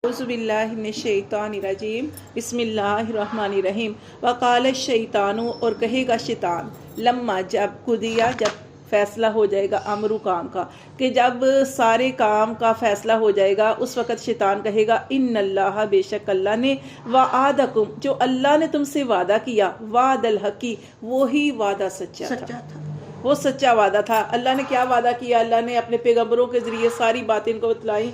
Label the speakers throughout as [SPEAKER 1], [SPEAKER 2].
[SPEAKER 1] اعوذ باللہ من الشیطان الرجیم بسم اللہ الرحمن الرحیم وقال الشیطان، اور کہے گا شیطان، لما جب قضیہ جب فیصلہ ہو جائے گا امرو کام کا، کہ جب سارے کام کا فیصلہ ہو جائے گا اس وقت شیطان کہے گا ان اللہ، بے شک اللہ نے، وعدکم، جو اللہ نے تم سے وعدہ کیا، وعد الحقی، وہی وعدہ سچا تھا، وہ سچا وعدہ تھا۔ اللہ نے کیا وعدہ کیا؟ اللہ نے اپنے پیغمبروں کے ذریعے ساری باتیں ان کو بتلائی،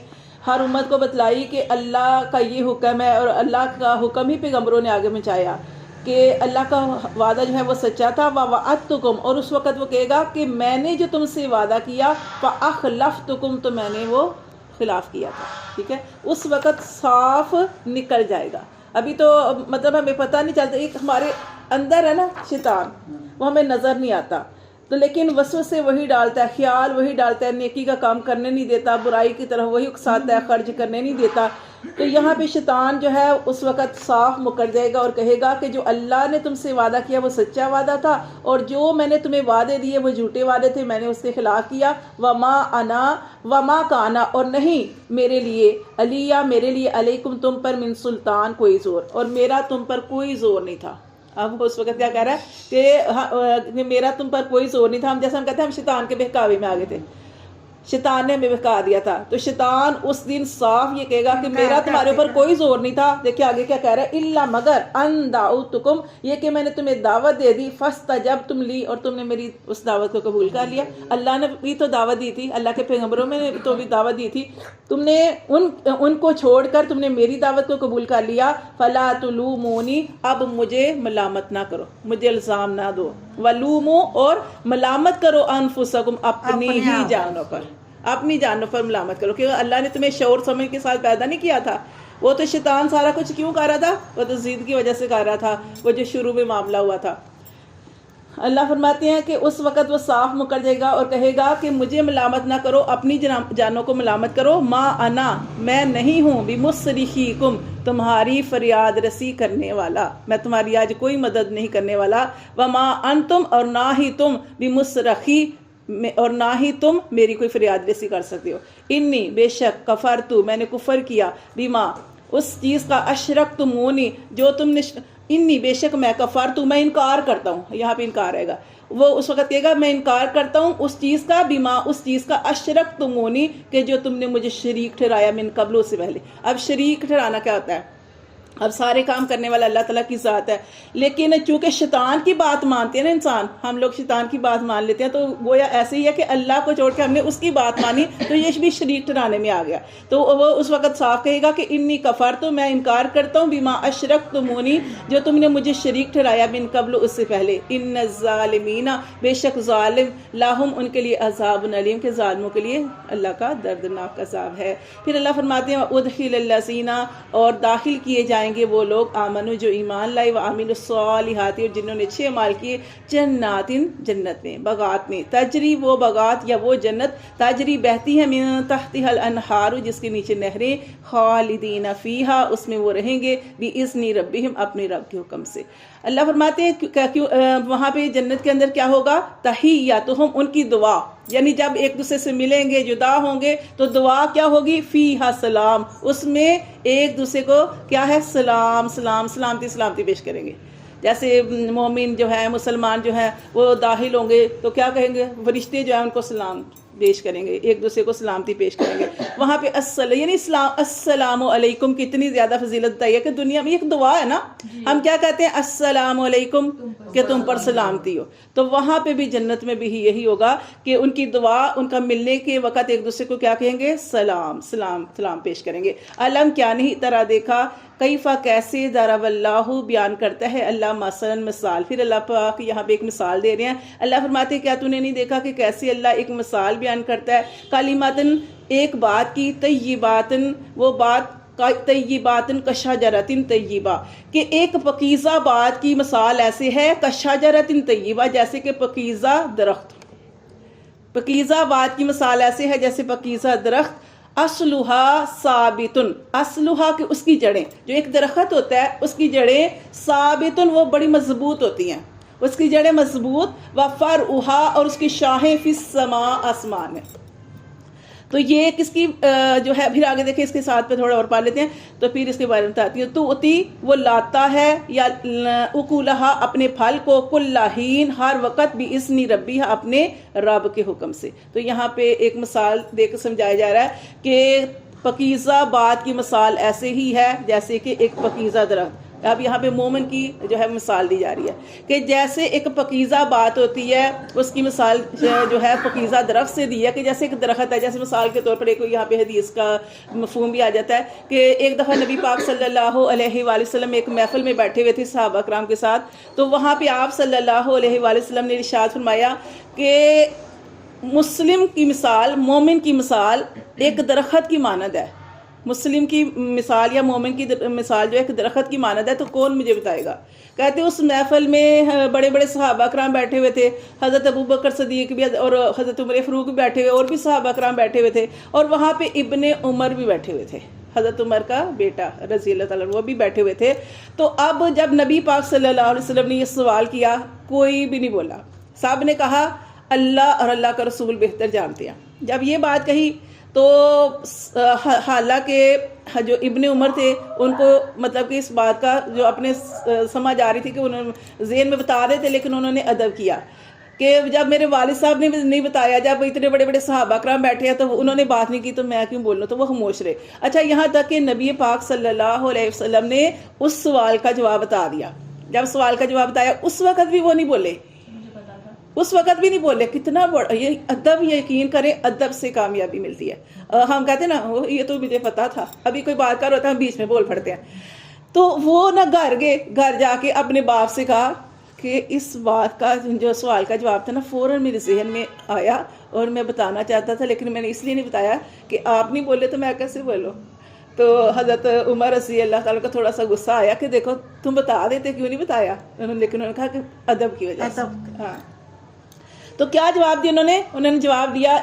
[SPEAKER 1] ہر امت کو بتلائی کہ اللہ کا یہ حکم ہے، اور اللہ کا حکم ہی پیغمبروں نے آگے پہنچایا کہ اللہ کا وعدہ جو ہے وہ سچا تھا۔ وَوَعَدتُکُم، اور اس وقت وہ کہے گا کہ میں نے جو تم سے وعدہ کیا، فَأَخْلَفْتُکُم، تو میں نے وہ خلاف کیا تھا۔ ٹھیک ہے، اس وقت صاف نکل جائے گا۔ ابھی تو مطلب ہمیں پتہ نہیں چلتا، ایک ہمارے اندر ہے نا شیطان، وہ ہمیں نظر نہیں آتا، تو لیکن وسوسے وہی ڈالتا ہے، خیال وہی ڈالتا ہے، نیکی کا کام کرنے نہیں دیتا، برائی کی طرف وہی اکساتا ہے، خرچ کرنے نہیں دیتا۔ تو یہاں پہ شیطان جو ہے اس وقت صاف مکر جائے گا اور کہے گا کہ جو اللہ نے تم سے وعدہ کیا وہ سچا وعدہ تھا، اور جو میں نے تمہیں وعدے دیے وہ جھوٹے وعدے تھے، میں نے اس کے خلاف کیا۔ وما کانا، اور نہیں میرے لیے، علیہ، میرے لیے، علیکم، تم پر، من سلطان، کوئی زور، اور میرا تم پر کوئی زور نہیں تھا۔ اب اس وقت کیا کہہ رہا ہے کہ میرا تم پر کوئی زور نہیں تھا۔ جیسے ہم کہتے ہیں ہم شیطان کے بہکاوے میں آگے تھے، شیطان نے ہمیں بہکا دیا تھا، تو شیطان اس دن صاف یہ کہے گا کہ میرا تمہارے اوپر کوئی زور نہیں تھا۔ دیکھیں آگے کیا کہہ رہا ہے، الا، مگر، ان دعوتکم، یہ کہ میں نے تمہیں دعوت دے دی، فاستجبتم لی، اور تم نے میری اس دعوت کو قبول کر لیا۔ اللہ نے بھی تو دعوت دی تھی، اللہ کے پیغمبروں میں نے تو بھی دعوت دی تھی، تم نے ان کو چھوڑ کر تم نے میری دعوت کو قبول کر لیا۔ فلا تلومونی، اب مجھے ملامت نہ کرو، مجھے الزام نہ دو، ولومو، اور ملامت کرو، انفسکم، اپنی ہی جانوں پر، اپنی جانوں پر ملامت کرو، کیونکہ اللہ نے تمہیں شعور سمجھ کے ساتھ پیدا نہیں کیا تھا۔ وہ تو شیطان سارا کچھ کیوں کر رہا تھا؟ وہ تو ضد کی وجہ سے کر رہا تھا، وہ جو شروع میں معاملہ ہوا تھا۔ اللہ فرماتے ہیں کہ اس وقت وہ صاف مکر جائے گا اور کہے گا کہ مجھے ملامت نہ کرو، اپنی جانوں کو ملامت کرو۔ ما انا، میں نہیں ہوں، بمصرخیکم، تمہاری فریاد رسی کرنے والا، میں تمہاری آج کوئی مدد نہیں کرنے والا۔ وما انتم، اور نہ ہی تم، بمصرخی، اور نہ ہی تم میری کوئی فریاد رسی کر سکتے ہو۔ انی، بے شک، کفرتو، میں نے کفر کیا، بما، اس چیز کا، اشرکتمونی، جو تم نے، انی، بے شک، میں، کفرتو، میں انکار کرتا ہوں، یہاں پہ انکار آئے گا، وہ اس وقت کہے گا میں انکار کرتا ہوں اس چیز کا، بما، اس چیز کا، اشرکتمونی، کہ جو تم نے مجھے شریک ٹھہرایا، من قبل، اس سے پہلے۔ اب شریک ٹھہرانا کیا ہوتا ہے؟ اب سارے کام کرنے والا اللہ تعالیٰ کی ذات ہے، لیکن چونکہ شیطان کی بات مانتے ہیں نا انسان، ہم لوگ شیطان کی بات مان لیتے ہیں، تو گویا ایسے ہی ہے کہ اللہ کو چھوڑ کے ہم نے اس کی بات مانی، تو یہ بھی شریک ٹھہرانے میں آ گیا۔ تو وہ اس وقت صاف کہے گا کہ انی کفرت، میں انکار کرتا ہوں، بما اشرکتمونی، جو تم نے مجھے شریک ٹھہرایا، من قبل، اس سے پہلے۔ ان الظالمین، بے شک ظالم، لہم، ان کے لیے، عذاب علیم، کے ظالموں کے لیے اللہ کا دردناک عذاب ہے۔ پھر اللہ فرماتے ہیں ادخل الذین، اور داخل کیے جائیں گے وہ لوگ، آمنو، جو ایمان لائے، وعملوا الصالحات، اور جنہوں نے اچھے اعمال کیے، جنات، جنت میں، بغات میں، تجری، وہ بغات یا وہ جنت، تجری، بہتی ہے، من تحتها الانہار، جس کے نیچے نہریں، خالدین فیہا، اس میں وہ رہیں گے، باذن ربہم، اپنے رب کے حکم سے۔ اللہ فرماتے ہیں وہاں پہ جنت کے اندر کیا ہوگا، تحیاتہم، ان کی دعا، یعنی جب ایک دوسرے سے ملیں گے، جدا ہوں گے، تو دعا کیا ہوگی، فیہا سلام، اس میں ایک دوسرے کو کیا ہے، سلام، سلام، سلامتی پیش کریں گے۔ جیسے مومن جو ہے، مسلمان جو ہے، وہ داخل ہوں گے تو کیا کہیں گے، فرشتے جو ہیں ان کو سلام پیش کریں گے، ایک دوسرے کو سلامتی پیش کریں گے۔ وہاں پہ یعنی السلام علیکم کی اتنی زیادہ فضیلت بتائی ہے کہ دنیا میں ایک دعا ہے نا، ہم کیا کہتے ہیں، السلام علیکم، کہ تم پر سلامتی ہو، تو وہاں پہ بھی جنت میں بھی یہی ہوگا کہ ان کی دعا، ان کا ملنے کے وقت ایک دوسرے کو کیا کہیں گے، سلام، سلام، سلام پیش کریں گے۔ علم، کیا نہیں طرح دیکھا، کیفا، کیسے، ضرب اللہ، بیان کرتا ہے اللہ، مثلا، مثال۔ پھر اللہ پاک یہاں پہ ایک مثال دے رہے ہیں۔ اللہ فرماتے ہیں کیا تو نے نہیں دیکھا کہ کیسے اللہ ایک مثال بیان کرتا ہے، کلماتن، ایک بات کی، طیباتن، وہ بات، طیباتن کشجرۃ طیبہ، کہ ایک پکیزہ بات کی مثال ایسے ہے، کشجرۃ طیبہ، جیسے کہ پکیزہ درخت، پکیزہ بات کی مثال ایسے ہے جیسے پکیزہ درخت، اصلھا ثابتن، اصلھا کہ اس کی جڑیں، جو ایک درخت ہوتا ہے اس کی جڑیں، ثابتن، وہ بڑی مضبوط ہوتی ہیں، اس کی جڑیں مضبوط، وفرعھا، اور اس کی شاخیں، فی السماء، آسمان میں۔ تو یہ کس کی جو ہے، پھر آگے دیکھیں اس کے ساتھ پہ تھوڑا اور پا لیتے ہیں تو پھر اس کے بارے میں بتاتی ہوں. تو اتی وہ لاتا ہے یا اکولہا اپنے پھل کو، کل حین ہر وقت، بھی اذن ربی اپنے رب کے حکم سے. تو یہاں پہ ایک مثال دے کر سمجھایا جا رہا ہے کہ پکیزہ بات کی مثال ایسے ہی ہے جیسے کہ ایک پکیزہ درخت. اب یہاں پہ مومن کی جو ہے مثال دی جا رہی ہے کہ جیسے ایک پکیزہ بات ہوتی ہے، اس کی مثال جو ہے پکیزہ درخت سے دی ہے کہ جیسے ایک درخت ہے. جیسے مثال کے طور پر ایک یہاں پہ حدیث کا مفہوم بھی آ جاتا ہے کہ ایک دفعہ نبی پاک صلی اللہ علیہ وآلہ وسلم ایک محفل میں بیٹھے ہوئے تھے صحابہ کرام کے ساتھ. تو وہاں پہ آپ صلی اللہ علیہ وآلہ وسلم نے ارشاد فرمایا کہ مسلم کی مثال، مومن کی مثال ایک درخت کی مانند ہے. مسلم کی مثال یا مومن کی مثال جو ایک درخت کی مانند ہے. تو کون مجھے بتائے گا؟ کہتے اس محفل میں بڑے بڑے صحابہ کرام بیٹھے ہوئے تھے، حضرت ابوبکر صدیق بھی اور حضرت عمر فاروق بھی بیٹھے ہوئے، اور بھی صحابہ کرام بیٹھے ہوئے تھے، اور وہاں پہ ابن عمر بھی بیٹھے ہوئے تھے، حضرت عمر کا بیٹا رضی اللہ تعالیٰ، وہ بھی بیٹھے ہوئے تھے. تو اب جب نبی پاک صلی اللہ علیہ وسلم نے یہ سوال کیا، کوئی بھی نہیں بولا. سب نے کہا اللہ اور اللہ کا رسول بہتر جانتے ہیں. جب یہ بات کہی تو حالانکہ جو ابن عمر تھے ان کو مطلب کہ اس بات کا جو اپنے سمجھ آ رہی تھی کہ انہوں ذہن میں بتا رہے تھے، لیکن انہوں نے ادب کیا کہ جب میرے والد صاحب نے نہیں بتایا، جب اتنے بڑے بڑے صحابہ کرام بیٹھے ہیں تو انہوں نے بات نہیں کی تو میں کیوں بولوں. تو وہ خاموش رہے. اچھا، یہاں تک کہ نبی پاک صلی اللہ علیہ وسلم نے اس سوال کا جواب بتا دیا. جب سوال کا جواب بتایا اس وقت بھی وہ نہیں بولے، اس وقت بھی نہیں بولے. کتنا بڑا یہ ادب، یقین کریں ادب سے کامیابی ملتی ہے. ہم کہتے ہیں نا یہ تو مجھے پتا تھا، ابھی کوئی بات کر ہوتا ہے ہم بیچ میں بول پڑتے ہیں. تو وہ نہ گھر گئے، گھر جا کے اپنے باپ سے کہا کہ اس بات کا جو سوال کا جواب تھا نا فوراً میرے ذہن میں آیا اور میں بتانا چاہتا تھا، لیکن میں نے اس لیے نہیں بتایا کہ آپ نہیں بولے تو میں کیسے بولوں. تو حضرت عمر رضی اللہ تعالیٰ کا تھوڑا سا غصہ آیا کہ دیکھو تم بتا دیتے، کیوں نہیں بتایا. لیکن انہوں نے کہا کہ ادب کی وجہ سے. ہاں، تو کیا جواب دیا انہوں نے جواب دیا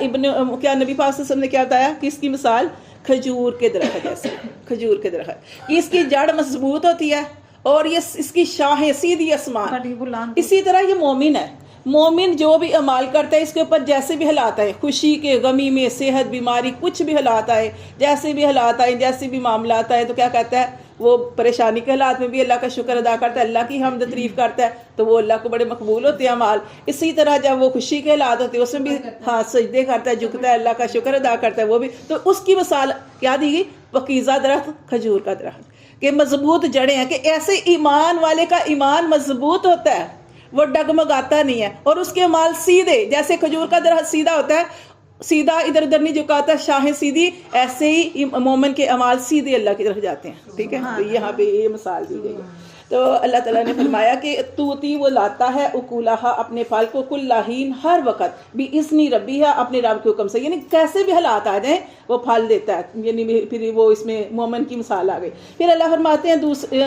[SPEAKER 1] کیا نبی پاک صلی اللہ علیہ وسلم نے کیا بتایا کہ اس کی مثال کھجور کے درخت جیسے، کھجور کے درخت، اس کی جڑ مضبوط ہوتی ہے اور یہ اس کی شاخیں سیدھی آسمان. اسی طرح یہ مومن ہے. مومن جو بھی عمال کرتا ہے اس کے اوپر جیسے بھی حالات آئے، خوشی کے، غمی میں، صحت، بیماری، کچھ بھی حالات آئے، جیسے بھی حالات آئے، جیسے بھی معاملات آئے، تو کیا کہتا ہے وہ پریشانی کے حالات میں بھی اللہ کا شکر ادا کرتا ہے، اللہ کی حمد تعریف کرتا ہے، تو وہ اللہ کو بڑے مقبول ہوتے ہیں اعمال. اسی طرح جب وہ خوشی کے حالات ہوتے ہیں اس میں بھی ہاں سجدے کرتا ہے، جھکتا ہے، اللہ کا شکر ادا کرتا ہے وہ بھی. تو اس کی مثال کیا دی گئی؟ پکیزہ درخت، کھجور کا درخت، کہ مضبوط جڑیں ہیں، کہ ایسے ایمان والے کا ایمان مضبوط ہوتا ہے، وہ ڈگمگاتا نہیں ہے، اور اس کے اعمال سیدھے. جیسے کھجور کا درخت سیدھا ہوتا ہے، سیدھا ادھر ادھر نہیں جھکاتا، شاہیں سیدھی، ایسے ہی مومن کے اعمال سیدھے اللہ کی طرف جاتے ہیں. ٹھیک ہے، تو یہاں پہ یہ مثال دی گئی ہے. تو اللہ تعالیٰ نے فرمایا کہ توتی وہ لاتا ہے اکولہا اپنے پھل کو، کل حین ہر وقت، بھی اذن ربی ہے اپنے رب کے حکم سے. یعنی کیسے بھی حالات آ جائیں وہ پھل دیتا ہے. یعنی پھر وہ اس میں مومن کی مثال آ گئی. پھر اللہ فرماتے ہیں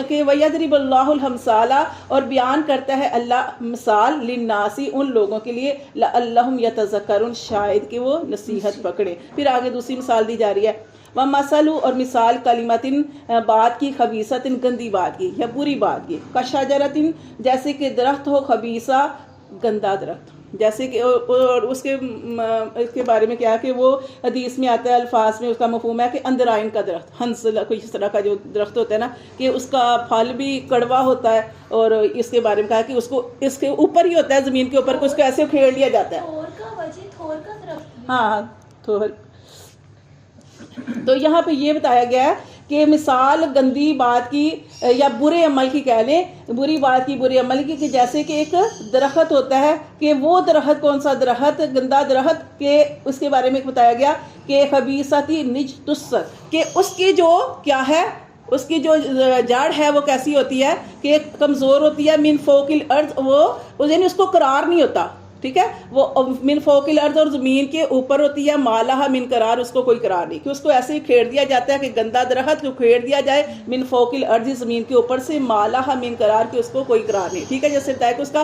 [SPEAKER 1] کہ وَيَضْرِبُ اللَّهُ الْأَمْثَالَ، اور بیان کرتا ہے اللہ مثال، لِلنَّاسِ ان لوگوں کے لیے، لَعَلَّهُمْ يَتَذَكَّرُونَ شاید کہ وہ نصیحت پکڑیں. پھر آگے دوسری مثال دی جا رہی ہے، وَمَثَلُ اور مثال، کلمتن بات کی، خبیثتن گندی بات کی یا بری بات کی، کشجرتن جیسے کہ درخت ہو، خبیثہ گندا درخت. جیسے کہ اور اس کے بارے میں کیا کہ وہ حدیث میں آتا ہے، الفاظ میں اس کا مفہوم ہے کہ اندرائن کا درخت، ہنسل کوئی اس طرح کا جو درخت ہوتا ہے نا، کہ اس کا پھل بھی کڑوا ہوتا ہے. اور اس کے بارے میں کہا کہ اس کو اس کے اوپر ہی ہوتا ہے، زمین کے اوپر، اس کو ایسے کھیڑ لیا جاتا ہے. ہاں، تھور. تو یہاں پہ یہ بتایا گیا ہے کہ مثال گندی بات کی یا برے عمل کی کہہ لیں، بری بات کی، برے عمل کی، کہ جیسے کہ ایک درخت ہوتا ہے، کہ وہ درخت کون سا درخت؟ گندا درخت. کہ اس کے بارے میں بتایا گیا کہ خبیثتی نجتس، کہ اس کی جو کیا ہے، اس کی جو جڑ ہے وہ کیسی ہوتی ہے کہ کمزور ہوتی ہے، من فوق الارض، وہ یعنی اس کو قرار نہیں ہوتا. ٹھیک ہے، وہ من فوق الارض اور زمین کے اوپر ہوتی ہے، مالہ من قرار، اس کو کوئی قرار نہیں، کہ اس کو ایسے ہی کھیڑ دیا جاتا ہے کہ گندا درخت کو کھیڑ دیا جائے من فوق الارض، زمین کے اوپر سے، مالہ من قرار، کہ اس کو کوئی قرار نہیں. ٹھیک ہے، جیسے بتایا کہ اس کا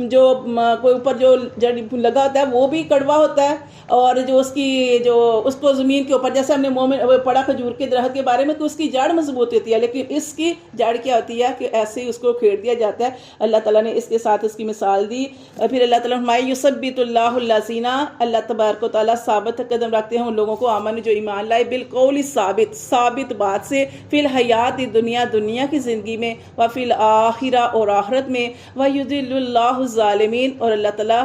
[SPEAKER 1] جو کوئی اوپر جو جڑ لگا ہوتا ہے وہ بھی کڑوا ہوتا ہے، اور جو اس کی جو اس کو زمین کے اوپر، جیسے ہم نے مومن پڑھا کھجور کے درخت کے بارے میں کہ اس کی جڑ مضبوط ہوتی ہے، لیکن اس کی جڑ کیا ہوتی ہے کہ ایسے ہی اس کو کھیڑ دیا جاتا ہے. اللہ تعالیٰ نے اس کے ساتھ اس کی مثال دی. پھر اللہ تعالیٰ تعالیٰ فرمائے یثبت اللہ الذین، اللہ تبارک و تعالیٰ ثابت قدم رکھتے ہیں ان لوگوں کو آمن جو ایمان لائے، بالقول ثابت بات سے، فی الحیات دنیا، دنیا کی زندگی میں، وفی الآخرہ اور آخرت میں، ویضل اللہ الظالمین اور اللہ تعالیٰ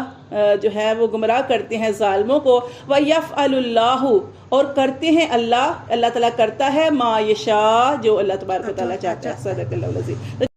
[SPEAKER 1] جو ہے وہ گمراہ کرتے ہیں ظالموں کو، ویفعل اللہ اور کرتے ہیں اللہ تعالیٰ کرتا ہے ما یشاء جو اللہ تبارک و تعالیٰ چاہتا ہے۔ صدق اللہ العظیم۔